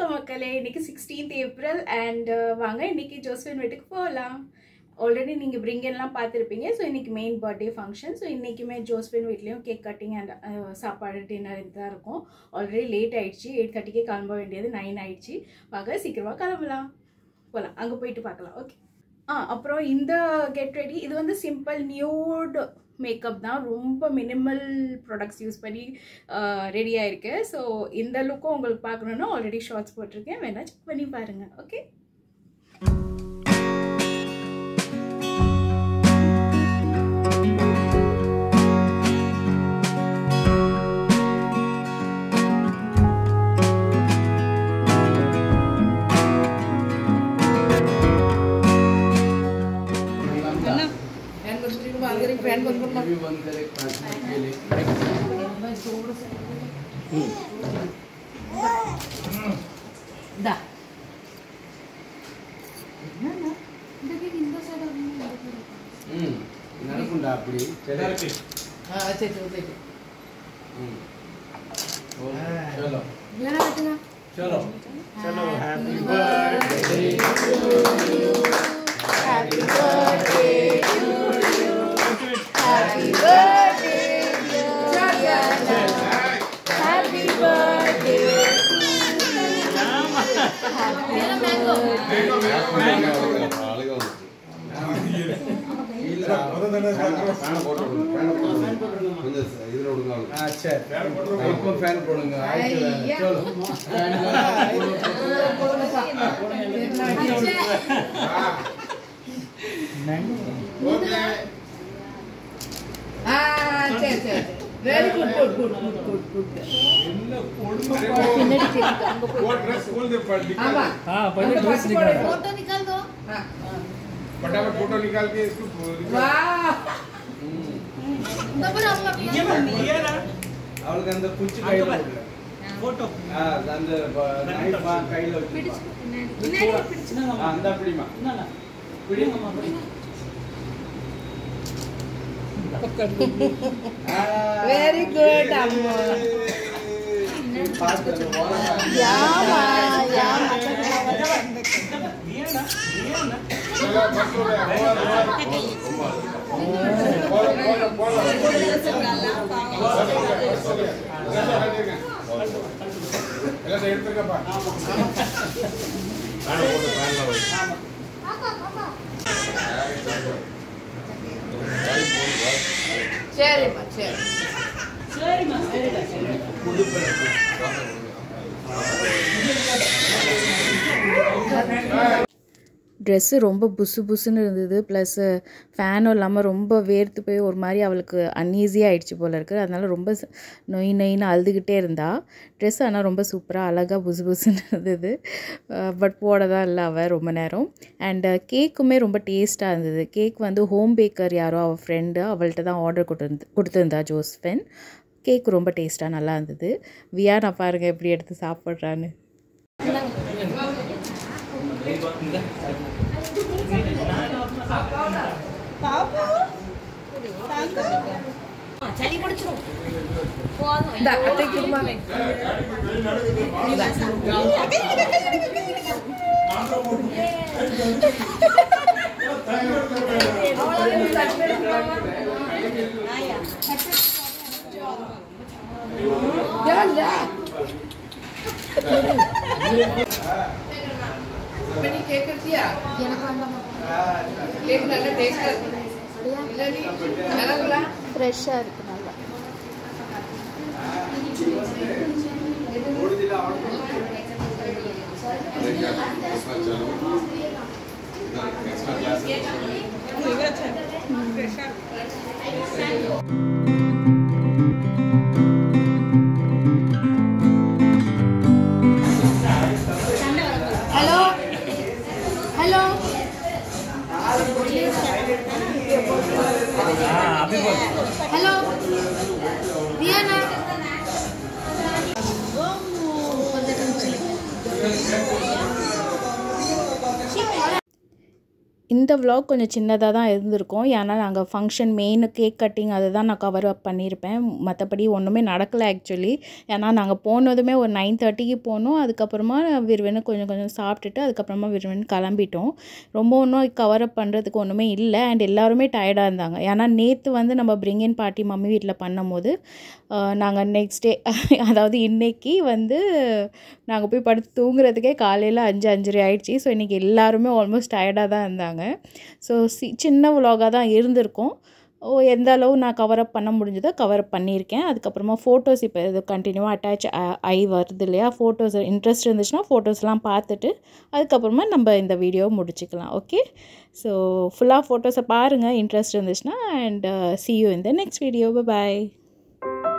வணக்கம் மக்களே, இன்னைக்கு 16th April and வாங்க இன்னைக்கு ஜோஸ்வின் வீட்டுக்கு போகலாம். ஆல்ரெடி நீங்கள் பிரிங்கெல்லாம் பார்த்துருப்பீங்க. ஸோ இன்னைக்கு மெயின் பர்த்டே ஃபங்க்ஷன். ஸோ இன்றைக்குமே ஜோஸ்வின் வீட்லேயும் கேக் கட்டிங் அண்ட் சாப்பாடு டின்னர் இதுதான் இருக்கும். ஆல்ரெடி லேட் ஆகிடுச்சு, 8:30க்கே கிளம்ப வேண்டியது 9 ஆகிடுச்சு. வாங்க சீக்கிரமாக கிளம்பலாம், போகலாம், அங்கே போயிட்டு பார்க்கலாம். ஓகே. அப்புறம் இந்த கெட் ரெடி இது வந்து சிம்பிள் நியூட் மேக்கப் தான், ரொம்ப மினிமல் ப்ராடக்ட்ஸ் யூஸ் பண்ணி ரெடியாக இருக்கு. ஸோ இந்த லுக்கும் உங்களுக்கு பார்க்கணுன்னா ஆல்ரெடி ஷார்ட்ஸ் போட்டிருக்கேன், வேணா செக் பண்ணி பாருங்கள். ஓகே. फ्रेंड बंद करना भी बंद करे के लिए दा नरकुंडा अपड़ी चले हां अच्छे चलो चलो लेना बेटा चलो चलो happy birthday happy birthday Happy birthday, dear Happy birthday very good वो ड्रेस खोल दे पर निकाल हां पहले ड्रेस निकाल फोटो निकाल दो। हां फटाफट फोटो निकाल के इसको वाह नंबर आपका ये ना அவளுக்கு அந்த குச்சி கையில போட்டோ அந்த நைட் பா கையில வச்சு அந்த அப்படிமா பிடிமா very good amma यामा चलो बस हो गया ட்ரெஸ்ஸு ரொம்ப புசு புசுன்னு இருந்தது, ப்ளஸ் ஃபேனும் இல்லாமல் ரொம்ப வேர்த்து போய் ஒரு மாதிரி அவளுக்கு அன்ஈஸியாக ஆகிடுச்சு போல் இருக்குது. அதனால ரொம்ப நொயின்னு அழுதுகிட்டே இருந்தா. ட்ரெஸ் ஆனால் ரொம்ப சூப்பராக அழகாக புசு புசுன்னு இருந்தது. பட் போட தான் இல்லை அவள் ரொம்ப நேரம். அண்டு கேக்குமே ரொம்ப டேஸ்ட்டாக இருந்தது. கேக் வந்து ஹோம் பேக்கர் யாரோ அவள் ஃப்ரெண்டு, அவள்கிட்ட தான் ஆர்டர் கொடுத்துருந்தா ஜோஸ்ஃபின். கேக் ரொம்ப டேஸ்ட்டாக நல்லா இருந்தது. வியா நான் பாருங்கள் எப்படி எடுத்து சாப்பிட்றான்னு. चली पड़चो போதும் दा अते कुर्मा मैंने केक कर दिया केक நல்லா டேஸ்டா இருக்கு இல்ல நீ நல்லா இல்ல ஃப்ரெஷ்ஷாக இருக்குது நல்லா. हेलो हेलो हेलो दियाना இந்த vlog கொஞ்சம் சின்னதாக தான் இருந்திருக்கும். ஏன்னா நாங்கள் ஃபங்க்ஷன் மெயின் கேக் கட்டிங் அதை தான் நான் கவர் அப் பண்ணியிருப்பேன். மற்றபடி ஒன்றுமே நடக்கலை ஆக்சுவலி. ஏன்னா நாங்கள் போனதுமே ஒரு 9:30க்கு போனோம். அதுக்கப்புறமா விறுவிறுன்னு கொஞ்சம் சாப்பிட்டுட்டு அதுக்கப்புறமா விறுவிறுன்னு கிளம்பிட்டோம். ரொம்ப ஒன்றும் கவர் அப் பண்ணுறதுக்கு ஒன்றுமே இல்லை. அண்ட் எல்லாருமே டயர்டாக இருந்தாங்க. ஏன்னா நேற்று வந்து நம்ம பிரிங் இன் பார்ட்டி மம்மி வீட்டில் பண்ணும்போது நாங்கள் நெக்ஸ்ட் டே அதாவது இன்றைக்கி வந்து நாங்கள் போய் படுத்து தூங்குறதுக்கே காலையில் 5:30 ஆயிடுச்சு. ஸோ இன்றைக்கி எல்லாருமே ஆல்மோஸ்ட் டயர்டாக தான் இருந்தாங்க. ஸோ சின்ன vlog-ஆ தான் இருந்திருக்கும். எந்த அளவு நான் கவர் அப் பண்ண முடிஞ்சதோ கவர் அப் பண்ணியிருக்கேன். அதுக்கப்புறமா ஃபோட்டோஸ் இப்போ இது கண்டினியூவாக அட்டாச் ஆகி வருது இல்லையா, ஃபோட்டோஸ் இன்ட்ரெஸ்ட் இருந்துச்சுன்னா ஃபோட்டோஸ்லாம் பார்த்துட்டு அதுக்கப்புறமா நம்ம இந்த வீடியோவை முடிச்சுக்கலாம். ஓகே, ஸோ ஃபுல்லாக ஃபோட்டோஸை பாருங்கள் இன்ட்ரெஸ்ட் இருந்துச்சுன்னா. And see you in the next video. Bye bye.